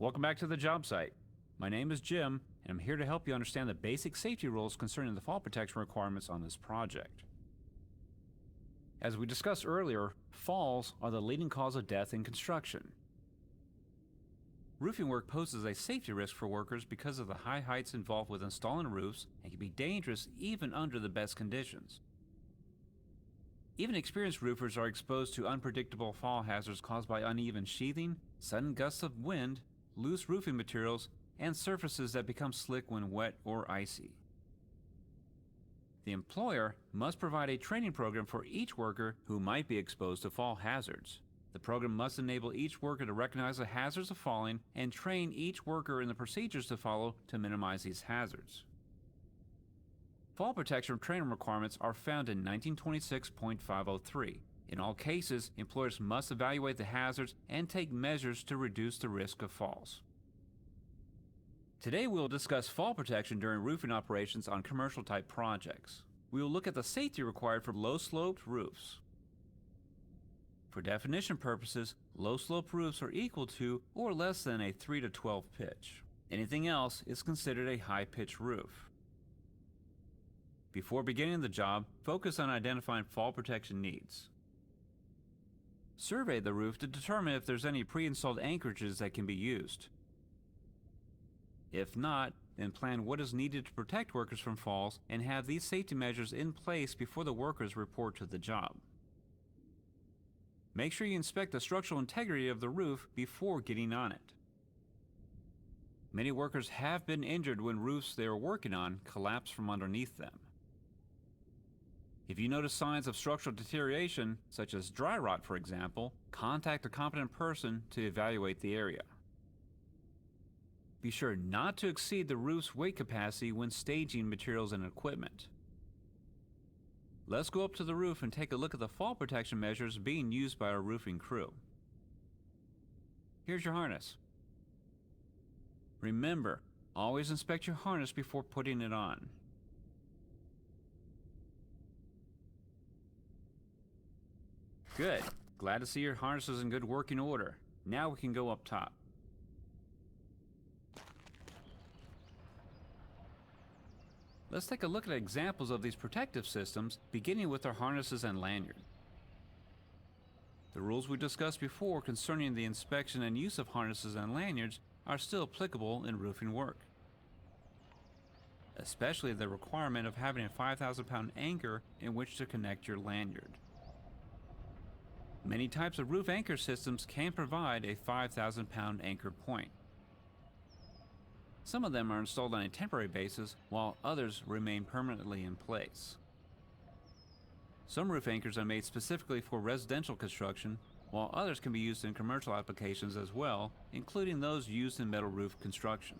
Welcome back to the job site. My name is Jim, and I'm here to help you understand the basic safety rules concerning the fall protection requirements on this project. As we discussed earlier, falls are the leading cause of death in construction. Roofing work poses a safety risk for workers because of the high heights involved with installing roofs and can be dangerous even under the best conditions. Even experienced roofers are exposed to unpredictable fall hazards caused by uneven sheathing, sudden gusts of wind, loose roofing materials, and surfaces that become slick when wet or icy. The employer must provide a training program for each worker who might be exposed to fall hazards. The program must enable each worker to recognize the hazards of falling and train each worker in the procedures to follow to minimize these hazards. Fall protection training requirements are found in 1926.503. In all cases, employers must evaluate the hazards and take measures to reduce the risk of falls. Today we will discuss fall protection during roofing operations on commercial-type projects. We will look at the safety required for low-sloped roofs. For definition purposes, low-sloped roofs are equal to or less than a 3 to 12 pitch. Anything else is considered a high-pitch roof. Before beginning the job, focus on identifying fall protection needs. Survey the roof to determine if there's any pre-installed anchorages that can be used. If not, then plan what is needed to protect workers from falls and have these safety measures in place before the workers report to the job. Make sure you inspect the structural integrity of the roof before getting on it. Many workers have been injured when roofs they are working on collapse from underneath them. If you notice signs of structural deterioration, such as dry rot for example, contact a competent person to evaluate the area. Be sure not to exceed the roof's weight capacity when staging materials and equipment. Let's go up to the roof and take a look at the fall protection measures being used by our roofing crew. Here's your harness. Remember, always inspect your harness before putting it on. Good. Glad to see your harness is in good working order. Now we can go up top. Let's take a look at examples of these protective systems, beginning with our harnesses and lanyard. The rules we discussed before concerning the inspection and use of harnesses and lanyards are still applicable in roofing work, especially the requirement of having a 5,000-pound anchor in which to connect your lanyard. Many types of roof anchor systems can provide a 5,000-pound anchor point. Some of them are installed on a temporary basis, while others remain permanently in place. Some roof anchors are made specifically for residential construction, while others can be used in commercial applications as well, including those used in metal roof construction.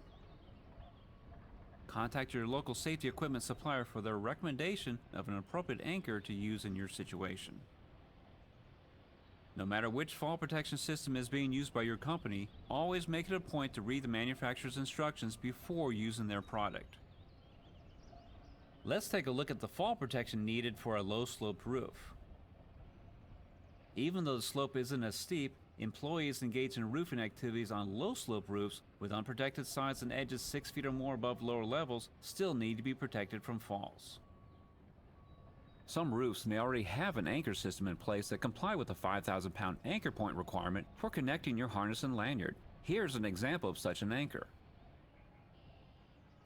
Contact your local safety equipment supplier for their recommendation of an appropriate anchor to use in your situation. No matter which fall protection system is being used by your company, always make it a point to read the manufacturer's instructions before using their product. Let's take a look at the fall protection needed for a low-sloped roof. Even though the slope isn't as steep, employees engaged in roofing activities on low-slope roofs with unprotected sides and edges 6 feet or more above lower levels still need to be protected from falls. Some roofs may already have an anchor system in place that comply with the 5,000-pound anchor point requirement for connecting your harness and lanyard. Here's an example of such an anchor.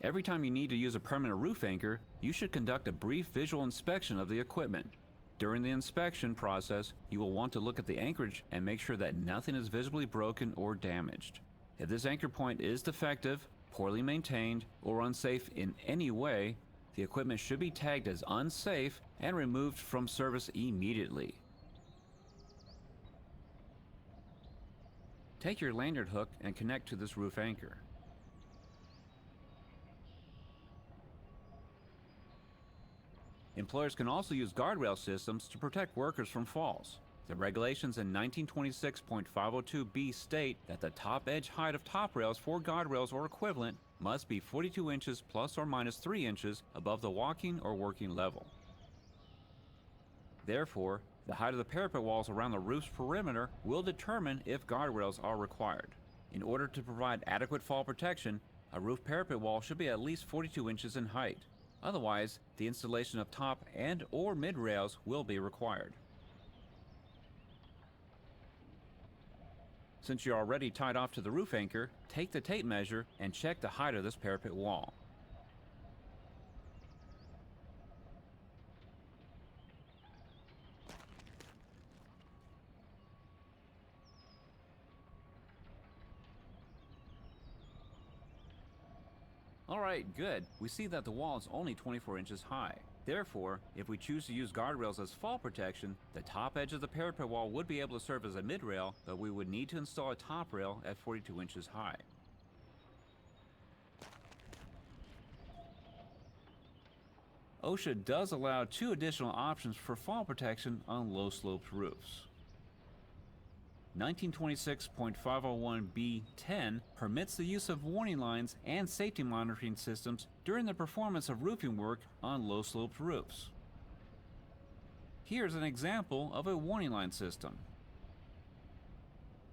Every time you need to use a permanent roof anchor, you should conduct a brief visual inspection of the equipment. During the inspection process, you will want to look at the anchorage and make sure that nothing is visibly broken or damaged. If this anchor point is defective, poorly maintained, or unsafe in any way, the equipment should be tagged as unsafe and removed from service immediately. Take your lanyard hook and connect to this roof anchor. Employers can also use guardrail systems to protect workers from falls. The regulations in 1926.502b state that the top edge height of top rails for guardrails or equivalent must be 42 inches plus or minus 3 inches above the walking or working level. Therefore, the height of the parapet walls around the roof's perimeter will determine if guardrails are required. In order to provide adequate fall protection, a roof parapet wall should be at least 42 inches in height. Otherwise, the installation of top and/or mid rails will be required. Since you're already tied off to the roof anchor, take the tape measure and check the height of this parapet wall. Alright, good. We see that the wall is only 24 inches high. Therefore, if we choose to use guardrails as fall protection, the top edge of the parapet wall would be able to serve as a mid-rail, but we would need to install a top rail at 42 inches high. OSHA does allow 2 additional options for fall protection on low-sloped roofs. 1926.501b10 permits the use of warning lines and safety monitoring systems during the performance of roofing work on low-sloped roofs. Here's an example of a warning line system.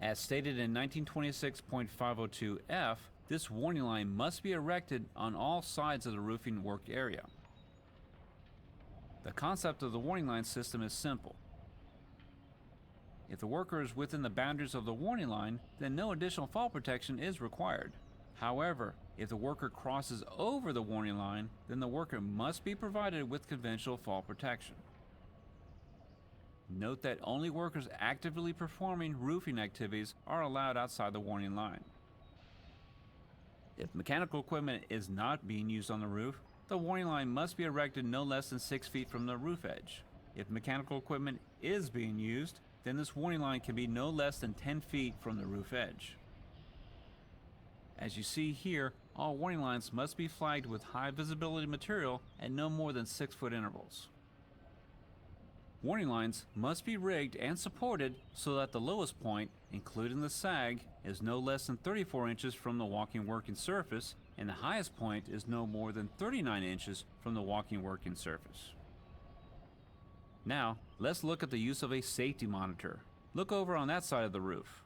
As stated in 1926.502f, this warning line must be erected on all sides of the roofing work area. The concept of the warning line system is simple. If the worker is within the boundaries of the warning line, then no additional fall protection is required. However, if the worker crosses over the warning line, then the worker must be provided with conventional fall protection. Note that only workers actively performing roofing activities are allowed outside the warning line. If mechanical equipment is not being used on the roof, the warning line must be erected no less than 6 feet from the roof edge. If mechanical equipment is being used, then this warning line can be no less than 10 feet from the roof edge. As you see here, all warning lines must be flagged with high visibility material at no more than 6-foot intervals. Warning lines must be rigged and supported so that the lowest point, including the sag, is no less than 34 inches from the walking working surface, and the highest point is no more than 39 inches from the walking working surface. Now, let's look at the use of a safety monitor. Look over on that side of the roof.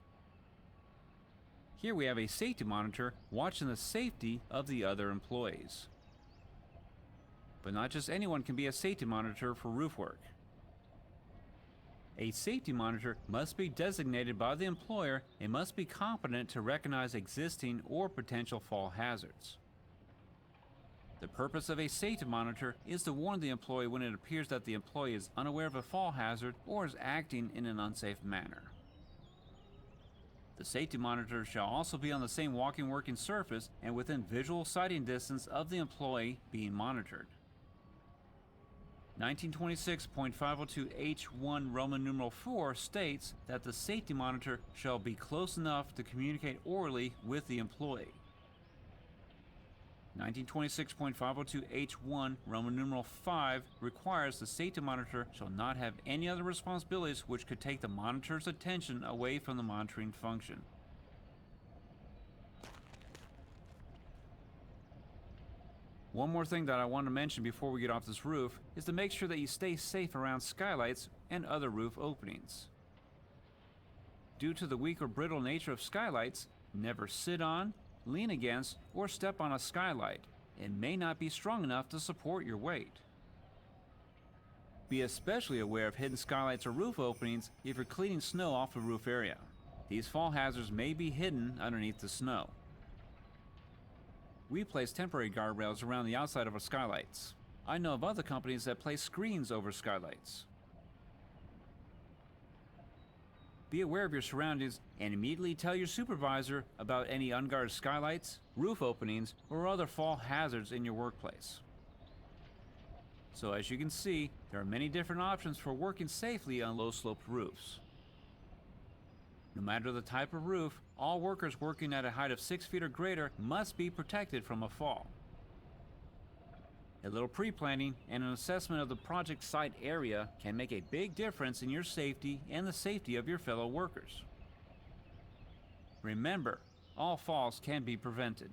Here we have a safety monitor watching the safety of the other employees. But not just anyone can be a safety monitor for roof work. A safety monitor must be designated by the employer and must be competent to recognize existing or potential fall hazards. The purpose of a safety monitor is to warn the employee when it appears that the employee is unaware of a fall hazard or is acting in an unsafe manner. The safety monitor shall also be on the same walking working surface and within visual sighting distance of the employee being monitored. 1926.502H1 Roman numeral 4 states that the safety monitor shall be close enough to communicate orally with the employee. 1926.502H1 Roman numeral 5 requires the safety monitor shall not have any other responsibilities which could take the monitor's attention away from the monitoring function. One more thing that I want to mention before we get off this roof is to make sure that you stay safe around skylights and other roof openings. Due to the weak or brittle nature of skylights, never sit on, lean against, or step on a skylight. It may not be strong enough to support your weight. Be especially aware of hidden skylights or roof openings if you're cleaning snow off the roof area. These fall hazards may be hidden underneath the snow. We place temporary guardrails around the outside of our skylights. I know of other companies that place screens over skylights. Be aware of your surroundings and immediately tell your supervisor about any unguarded skylights, roof openings, or other fall hazards in your workplace. So as you can see, there are many different options for working safely on low-sloped roofs. No matter the type of roof, all workers working at a height of 6 feet or greater must be protected from a fall. A little pre-planning and an assessment of the project site area can make a big difference in your safety and the safety of your fellow workers. Remember, all falls can be prevented.